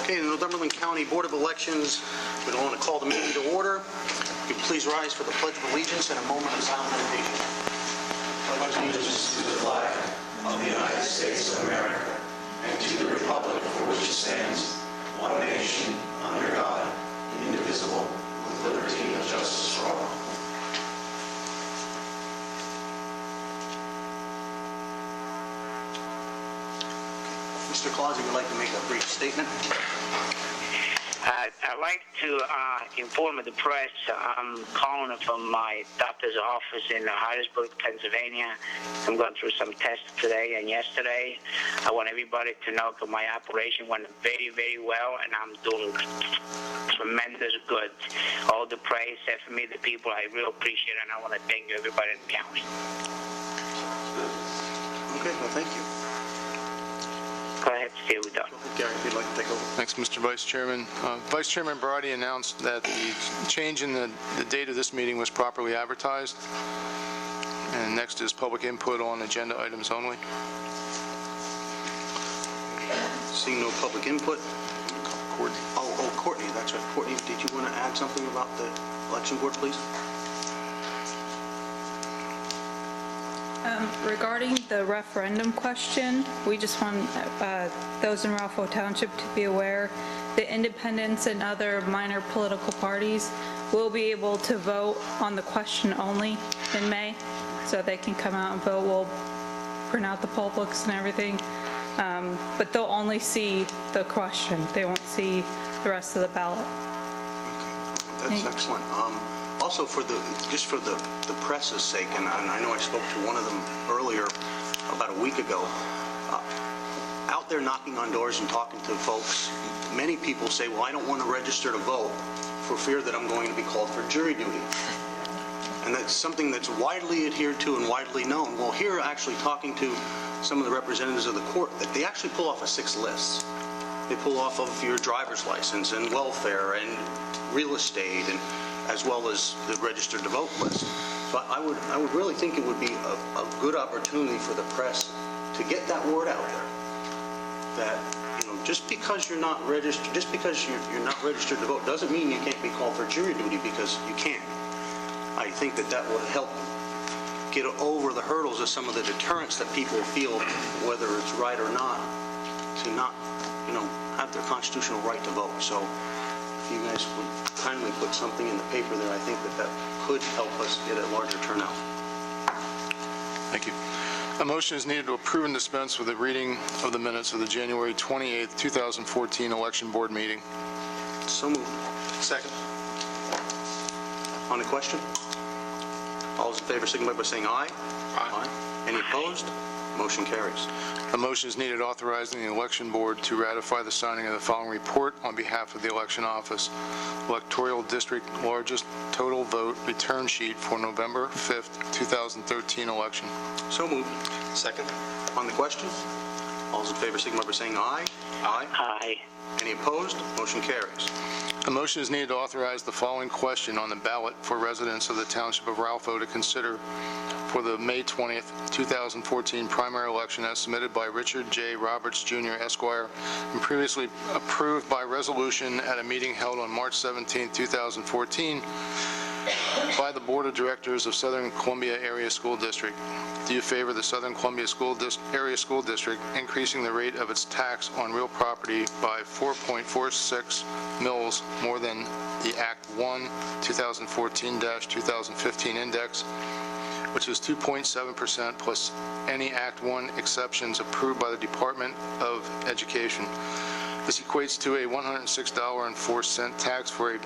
Okay, the Northumberland County Board of Elections, we don't want to call the meeting to order. If you please rise for the Pledge of Allegiance and a moment of silent meditation. Pledge allegiance to the flag of the United States of America and to the republic for which it stands, one nation, under God, indivisible, with liberty and justice for all. Mr. Claus, would like to make a brief statement? I'd like to inform the press I'm calling from my doctor's office in Harrisburg, Pennsylvania. I'm going through some tests today and yesterday. I want everybody to know that my operation went very, very well, and I'm doing tremendous good. All the praise said for me, the people, I really appreciate it, and I want to thank you, everybody in the county. Okay, well, thank you. Go ahead, Steve. We're done. Gary, if you'd like to take over. Thanks, Mr. Vice Chairman. Vice Chairman Brody announced that the change in the date of this meeting was properly advertised. And next is public input on agenda items only. Seeing no public input. Courtney. Oh, Courtney, that's right. Courtney, did you want to add something about the election board, please? Regarding the referendum question, we just want those in Ralph Township to be aware the independents and other minor political parties will be able to vote on the question only in May, so they can come out and vote. We'll print out the poll books and everything, but they'll only see the question. They won't see the rest of the ballot. Okay. That's excellent. Also, just for the press's sake, and I know I spoke to one of them earlier about a week ago, out there knocking on doors and talking to folks, many people say, well, I don't want to register to vote for fear that I'm going to be called for jury duty. And that's something that's widely adhered to and widely known. Well, here, actually talking to some of the representatives of the court, that they actually pull off a 6 lists. They pull off of your driver's license and welfare and real estate, and as well as the registered to vote list. So I would really think it would be a good opportunity for the press to get that word out there. That, you know, just because you're not registered, just because you're not registered to vote doesn't mean you can't be called for jury duty, because you can. I think that would help get over the hurdles of some of the deterrents that people feel, whether it's right or not, to not, you know, have their constitutional right to vote. So if you guys would kindly put something in the paper there, I think that could help us get a larger turnout. Thank you. A motion is needed to approve and dispense with the reading of the minutes of the January 28th, 2014 election board meeting. So moved. Second. On the question? All those in favor signify by saying aye. Aye. Any opposed? Motion carries. A motion is needed authorizing the election board to ratify the signing of the following report on behalf of the election office. Electoral District Largest Total Vote Return Sheet for November 5th, 2013 election. So moved. Second. On the question? All those in favor signify by saying aye. Aye. Aye. Any opposed? Motion carries. A motion is needed to authorize the following question on the ballot for residents of the Township of Ralpho to consider for the May 20th, 2014 primary election as submitted by Richard J. Roberts, Jr., Esquire, and previously approved by resolution at a meeting held on March 17, 2014 by the Board of Directors of Southern Columbia Area School District. Do you favor the Southern Columbia Area School District increasing the rate of its tax on real property by 4.46 mils more than the Act 1 2014-2015 index, which is 2.7% plus any Act 1 exceptions approved by the Department of Education? This equates to a $106.04 tax for a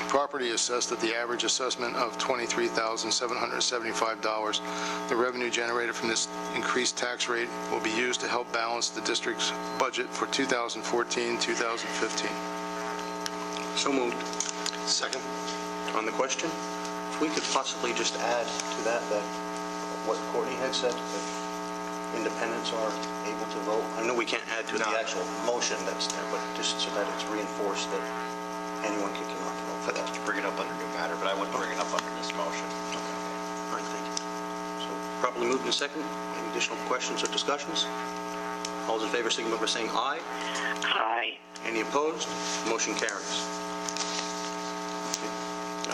property assessed at the average assessment of $23,775. The revenue generated from this increased tax rate will be used to help balance the district's budget for 2014-2015. So moved. Second. On the question? If we could possibly just add to that what Courtney had said, that independents are able to vote. I know we can't add to the actual motion that's there, but just so that it's reinforced that anyone can come out to vote for that. To bring it up under new matter, but I wouldn't bring it up under this motion. Okay. All right, thank you. So properly moved in second. Any additional questions or discussions? All those in favor signify by saying aye. Aye. Any opposed? Motion carries.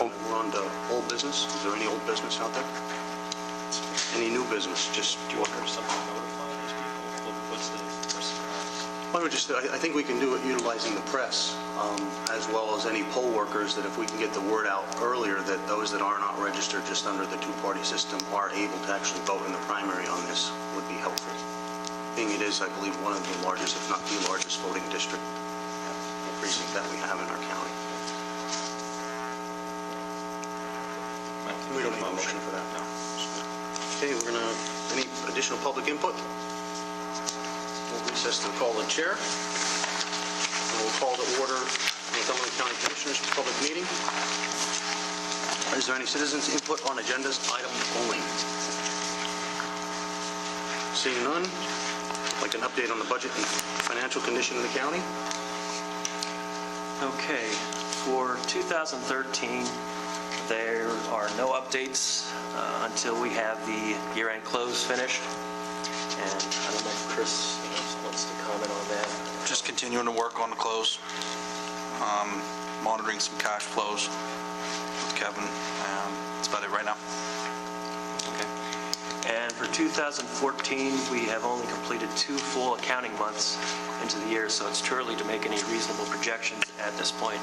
Okay. We're on to old business. Is there any old business out there? Any new business? Just Do you want her something to notify these people? What's the first? Why don't we just, I think we can do it utilizing the press, as well as any poll workers, that if we can get the word out earlier, that those that are not registered just under the two-party system are able to actually vote in the primary on this would be helpful. Being it is, I believe, one of the largest, if not the largest voting district precinct that we have in our county. We don't need a motion for that. No. Okay, we're gonna, any additional public input? We'll recess to call the chair. And we'll call to order Northumberland County Commissioners public meeting. Is there any citizens' input on agendas item only? Seeing none, like an update on the budget and financial condition of the county? Okay, for 2013, there are no updates until we have the year-end close finished. And I don't know if Chris wants to comment on that. Just continuing to work on the close, monitoring some cash flows with Kevin. That's about it right now. Okay. And for 2014, we have only completed 2 full accounting months into the year, so it's too early to make any reasonable projections at this point.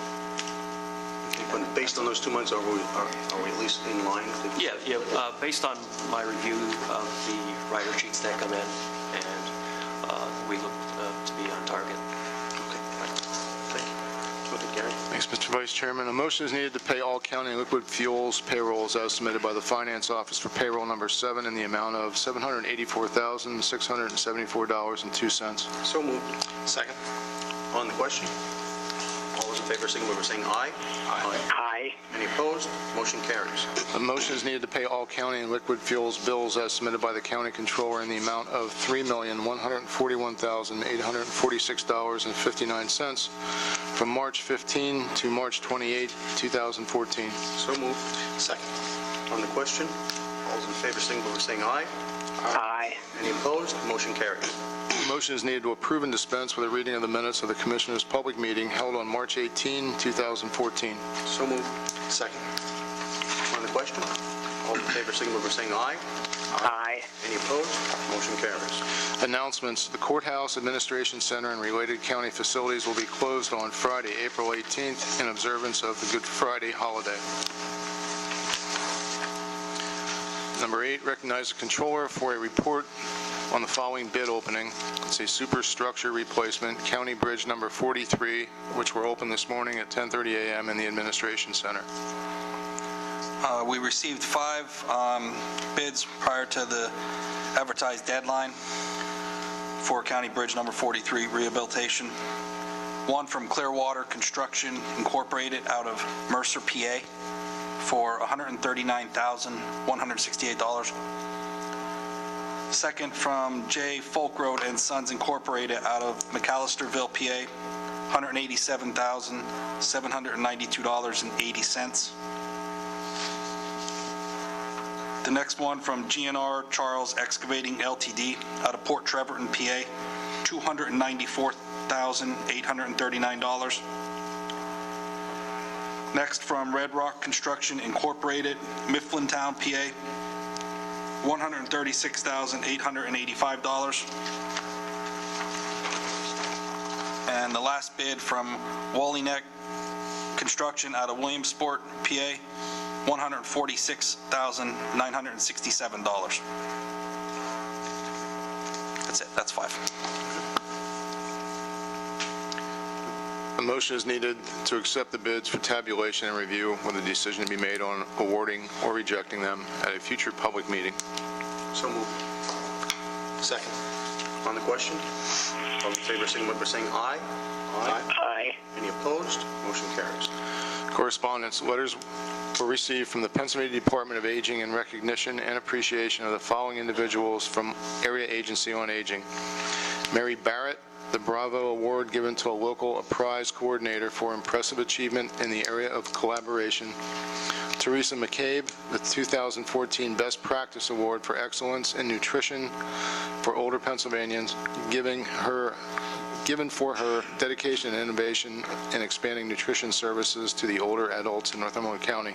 But based on those 2 months, are we at least in line? Yeah, based on my review of the writer sheets that come in, and we look to be on target. Okay. Thank you. Go ahead, Gary. Thanks, Mr. Vice Chairman. A motion is needed to pay all county liquid fuels payrolls as submitted by the Finance Office for payroll number 7 in the amount of $784,674.02. So moved. Second. On the question? All those in favor signify by saying aye. Aye. Any opposed? Motion carries. A motion is needed to pay all county and liquid fuels bills as submitted by the county controller in the amount of $3,141,846.59 from March 15 to March 28, 2014. So moved. Second. On the question? All those in favor signify by saying aye. Aye. Any opposed? Motion carries. A motion is needed to approve and dispense with a reading of the minutes of the Commissioners' public meeting held on March 18, 2014. So moved. Second. On the question? All in favor signify by saying aye. Aye. Any opposed? Motion carries. Announcements. The Courthouse Administration Center and related county facilities will be closed on Friday, April 18th in observance of the Good Friday holiday. Number 8, recognize the controller for a report on the following bid opening. It's a superstructure replacement, County Bridge number 43, which were opened this morning at 10:30 a.m. in the Administration Center. We received 5 bids prior to the advertised deadline for County Bridge number 43 rehabilitation. One from Clearwater Construction Incorporated out of Mercer, PA for $139,168. Second from J. Folkroad and Sons Incorporated out of McAllisterville, PA, $187,792.80. The next one from GNR Charles Excavating Ltd. out of Port Trevorton, PA, $294,839. Next from Red Rock Construction Incorporated, Mifflintown, PA, $136,885. And the last bid from Wally Neck Construction out of Williamsport, PA, $146,967. That's it. That's 5. A motion is needed to accept the bids for tabulation and review with a decision to be made on awarding or rejecting them at a future public meeting. So moved. Second. On the question? All in favor signify by saying aye. Aye. Any opposed? Motion carries. Correspondence. Letters were received from the Pennsylvania Department of Aging in recognition and appreciation of the following individuals from Area Agency on Aging: Mary Barrett, the Bravo Award given to a local prize coordinator for impressive achievement in the area of collaboration. Teresa McCabe, the 2014 Best Practice Award for Excellence in Nutrition for Older Pennsylvanians, given for her dedication and innovation in expanding nutrition services to the older adults in Northumberland County.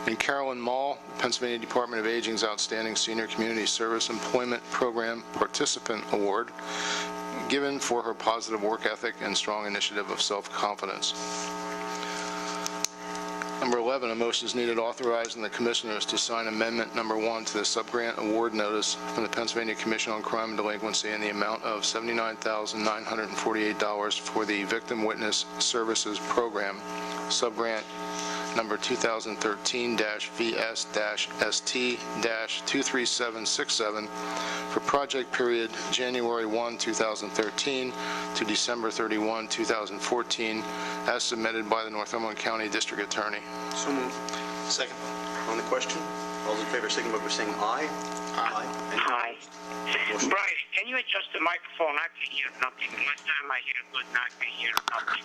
And Carolyn Mall, Pennsylvania Department of Aging's Outstanding Senior Community Service Employment Program Participant Award, given for her positive work ethic and strong initiative of self-confidence. Number 11, a motion is needed authorizing the Commissioners to sign Amendment Number 1 to the subgrant award notice from the Pennsylvania Commission on Crime and Delinquency in the amount of $79,948 for the Victim Witness Services Program, subgrant number 2013-VS-ST-23767 for project period January 1, 2013 to December 31, 2014, as submitted by the Northumberland County District Attorney. So moved. Second. On the question, all those in favor signify by saying aye. Aye. Hi. Bryce, can you adjust the microphone? I can hear nothing. Last time I hear good, now I can hear nothing.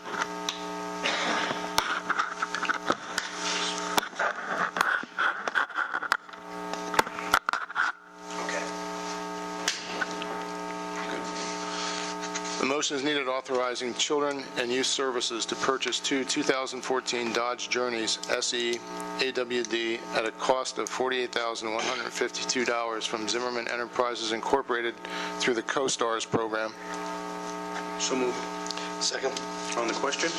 The motion is needed authorizing Children and Youth Services to purchase two 2014 Dodge Journeys SE AWD at a cost of $48,152 from Zimmerman Enterprises Incorporated through the Co-Stars program. So moved. Second. On the question,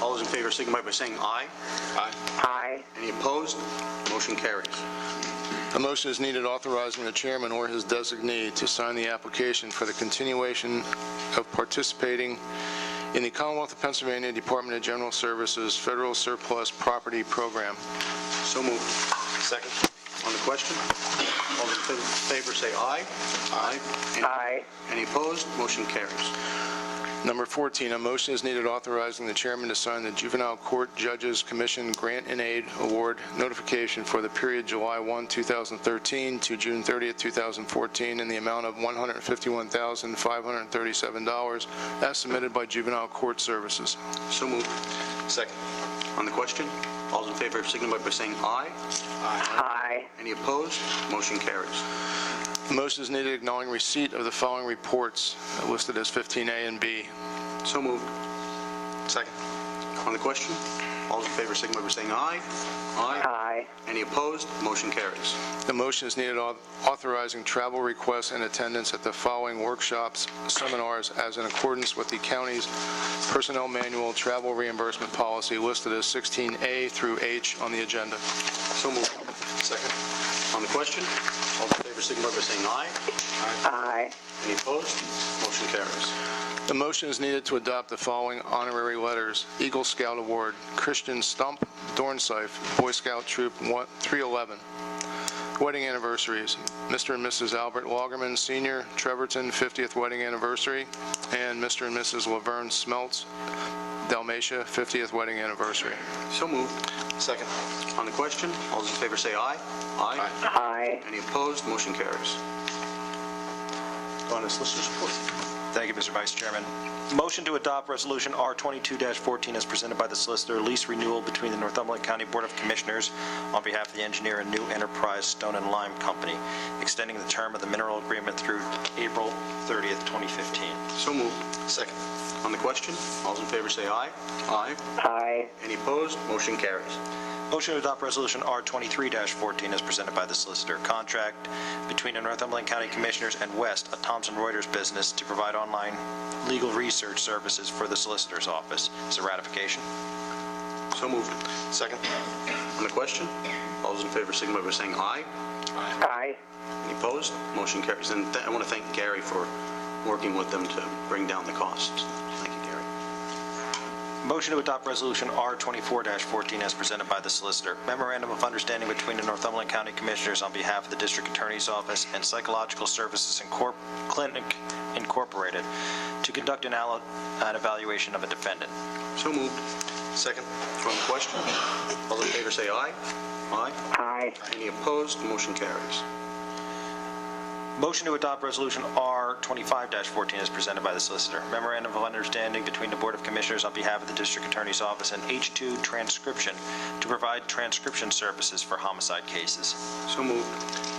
all those in favor signify by saying aye. Aye. Hi. Any opposed? Motion carries. A motion is needed authorizing the chairman or his designee to sign the application for the continuation of participating in the Commonwealth of Pennsylvania Department of General Services Federal Surplus Property Program. So moved. Second. On the question, all those in favor say aye. Aye. Aye. Any opposed? Motion carries. Number 14, a motion is needed authorizing the chairman to sign the Juvenile Court Judges Commission Grant and Aid Award notification for the period July 1, 2013 to June 30, 2014 in the amount of $151,537 as submitted by Juvenile Court Services. So moved. Second. On the question, all those in favor signify by saying aye. Aye. Any opposed? Motion carries. A motion is needed acknowledging receipt of the following reports listed as 15A and B. So moved. Second. On the question, all those in favor signify by saying aye. Aye. Any opposed? Motion carries. The motion is needed authorizing travel requests and attendance at the following workshops, seminars, as in accordance with the county's personnel manual travel reimbursement policy listed as 16A through H on the agenda. So moved. Second. On the question, all those in favor signify by saying aye. Aye. Any opposed? Motion carries. The motion is needed to adopt the following honorary letters. Eagle Scout Award, Christian Stump, Dornsife, Boy Scout Troop 311. Wedding anniversaries, Mr. and Mrs. Albert Lagerman Sr., Trevorton, 50th wedding anniversary, and Mr. and Mrs. Laverne Smeltz, Dalmatia, 50th wedding anniversary. So moved. Second. On the question, all those in favor say aye. Aye. Aye. Any opposed? Motion carries. Go on to solicitor's report. Thank you, Mr. Vice Chairman. Motion to adopt Resolution R22-14 as presented by the solicitor, lease renewal between the Northumberland County Board of Commissioners on behalf of the engineer and New Enterprise Stone and Lime Company, extending the term of the mineral agreement through April 30th, 2015. So moved. Second. On the question, all those in favor say aye. Aye. Aye. Any opposed? Motion carries. Motion to adopt Resolution R23-14 as presented by the solicitor. Contract between the Northumberland County Commissioners and West, a Thomson Reuters business, to provide online legal research services for the solicitor's office. Is a ratification. So moved. Second. On the question, all those in favor signify by saying aye. Aye. Any opposed? Motion carries. And I want to thank Gary for working with them to bring down the costs. Thank you, Gary. Motion to adopt Resolution R24-14 as presented by the solicitor. Memorandum of Understanding between the Northumberland County Commissioners on behalf of the District Attorney's Office and Psychological Services Clinic Incorporated to conduct an evaluation of a defendant. So moved. Second. On the question, all those in favor say aye. Aye. Aye. Any opposed? Motion carries. Motion to adopt Resolution R25-14 as presented by the solicitor. Memorandum of Understanding between the Board of Commissioners on behalf of the District Attorney's Office and H2 Transcription to provide transcription services for homicide cases. So moved.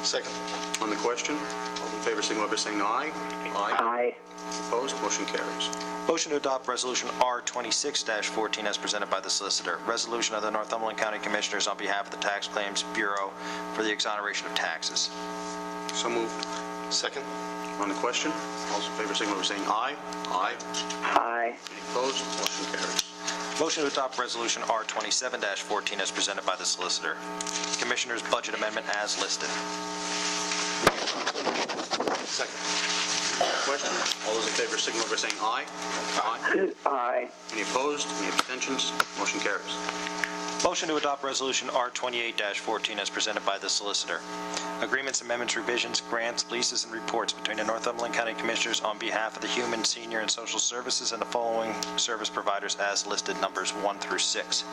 Second. On the question, all in favor, signify by saying aye. Aye. Opposed? Motion carries. Motion to adopt Resolution R26-14 as presented by the solicitor. Resolution of the Northumberland County Commissioners on behalf of the Tax Claims Bureau for the exoneration of taxes. So moved. Second. On the question, all those in favor, signify by saying aye. Aye. Aye. Any opposed? Motion carries. Motion to adopt Resolution R27-14 as presented by the solicitor. Commissioner's budget amendment as listed. Second. Question, all those in favor, signify by saying aye. Aye. Aye. Any opposed? Any abstentions? Motion carries. Motion to adopt Resolution R28-14 as presented by the solicitor. Agreements, amendments, revisions, grants, leases, and reports between the Northumberland County Commissioners on behalf of the Human, Senior, and Social Services and the following service providers as listed, numbers 1 through 6.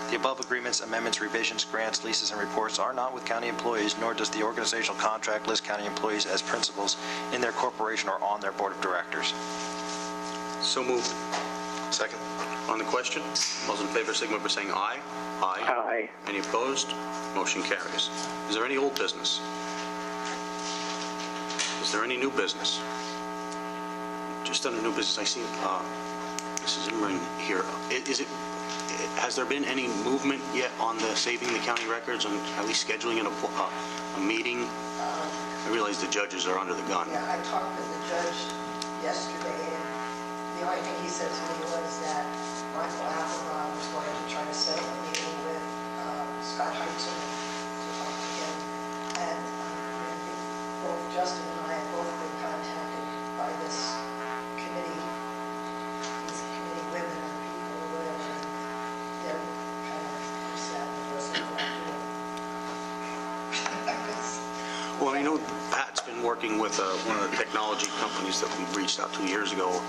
The above agreements, amendments, revisions, grants, leases, and reports are not with county employees, nor does the organizational contract list county employees as principals in their corporation or on their board of directors. So moved. Second. On the question, all those in favor, signify by saying aye. Aye. Aye. Any opposed? Motion carries. Is there any old business? Is there any new business? Just under new business, I see Mrs. Imring here. Has there been any movement yet on the saving the county records and at least scheduling a meeting? I realize the judges are under the gun. Yeah, I talked with the judge yesterday, and the only thing he said to me was that Michael Applebaum was going to try to set up a meeting with Scott Heitzel to talk to him. And I think both Justin and I have both been contacted by this committee, these committee women and people or whatever, and they're kind of upset with us and what I'm doing. Well, I know Pat's been working with one of the technology companies that we reached out 2 years ago,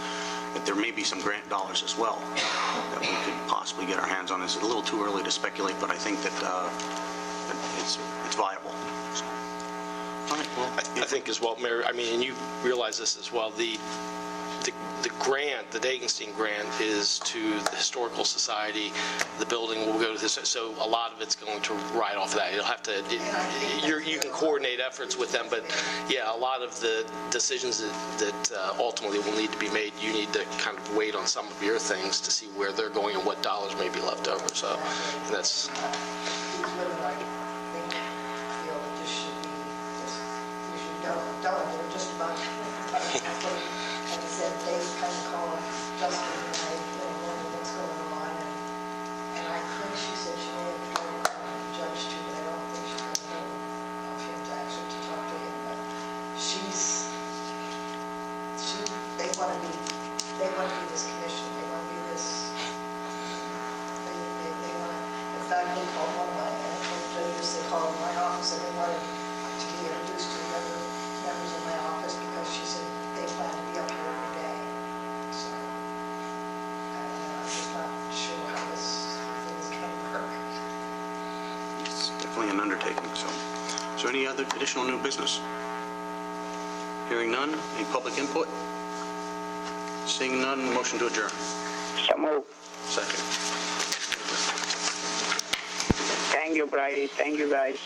that there may be some grant dollars as well that we could possibly get our hands on. It's a little too early to speculate, but I think that it's viable. So, all right, well, I think as well, Mayor, I mean, and you realize this as well, the grant, the Dagenstein grant is to the Historical Society. The building will go to this, so a lot of it's going to ride off of that. You'll have to, you can coordinate efforts with them, but yeah, a lot of the decisions that ultimately will need to be made, you need to kind of wait on some of your things to see where they're going and what dollars may be left over. So that's. These women, I think, feel that this should be, we should don't, they're just about, like I said, they kind of call Justin and I, wonder what's going on, and I think she said she may have tried to call the judge too, but I don't think she's going to know of him to actually to talk to him, but they want to be this commission, they want to be this, they want, in fact, they called one of my judges, they called my office, and they wanted to be introduced to the other members of my office, because she said they plan to be up here every day. So, I don't know, I'm just not sure how this thing is going to work. it's definitely an undertaking. So, is there any other additional new business? Hearing none, any public input? Seeing none, motion to adjourn. So moved. Second. Thank you, Brady. Thank you, guys.